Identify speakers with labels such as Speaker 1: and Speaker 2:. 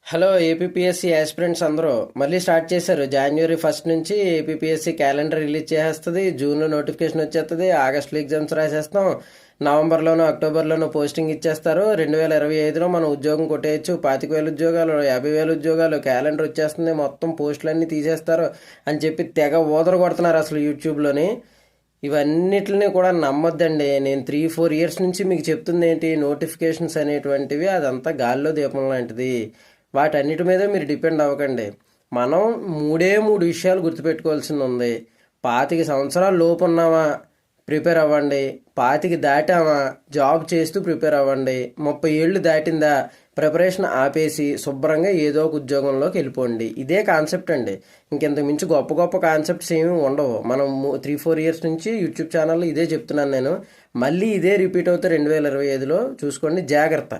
Speaker 1: Hello APPSC aspirants అందరూ మళ్ళీ start చేశారు. జనవరి 1 నుంచి ఏపీపీఎస్సీ క్యాలెండర్ రిలీజ్ చేసేస్తుంది. జూన్లో నోటిఫికేషన్ వచ్చేస్తుంది. ఆగస్టులో ఎగ్జామ్స్ రాసేస్తాం. నవంబర్లోనో అక్టోబర్లోనో పోస్టింగ్ ఇచ్చేస్తారు. 2025లో మనం ఉద్యోగం కొట్టేయచ్చు. 25,000 ఉద్యోగాలు, 50,000 ఉద్యోగాలు, క్యాలెండర్ వచ్చేస్తుంది, మొత్తం పోస్టులన్నీ తీసేస్తారు అని చెప్పి తెగ ఊదర కొడుతున్నారు అసలు యూట్యూబ్లోని. ఇవన్నిటిని కూడా నమ్మొద్దండి. నేను 3-4 ఇయర్స్ నుంచి మీకు చెప్తుంది ఏంటి, నోటిఫికేషన్స్ అనేటువంటివి అదంతా గాల్లో దీపం లాంటిది. వాటన్నిటి మీద మీరు డిపెండ్ అవ్వకండి. మనం మూడు విషయాలు గుర్తుపెట్టుకోవాల్సింది ఉంది. 25 సంవత్సరాల లోపు ఉన్నామా, ప్రిపేర్ అవ్వండి. 25 దాటామా, జాబ్ చేస్తూ ప్రిపేర్ అవ్వండి. 30 ఏళ్ళు దాటిందా, ప్రిపరేషన్ ఆపేసి శుభ్రంగా ఏదో ఒక ఉద్యోగంలోకి వెళ్ళిపోండి. ఇదే కాన్సెప్ట్ అండి. ఇంకెంతకు మించి గొప్ప గొప్ప కాన్సెప్ట్స్ ఏమీ ఉండవు. మనం 3-4 ఇయర్స్ నుంచి యూట్యూబ్ ఛానల్లో ఇదే చెప్తున్నాను నేను. మళ్ళీ ఇదే రిపీట్ అవుతే 2025లో చూసుకోండి. జాగ్రత్త.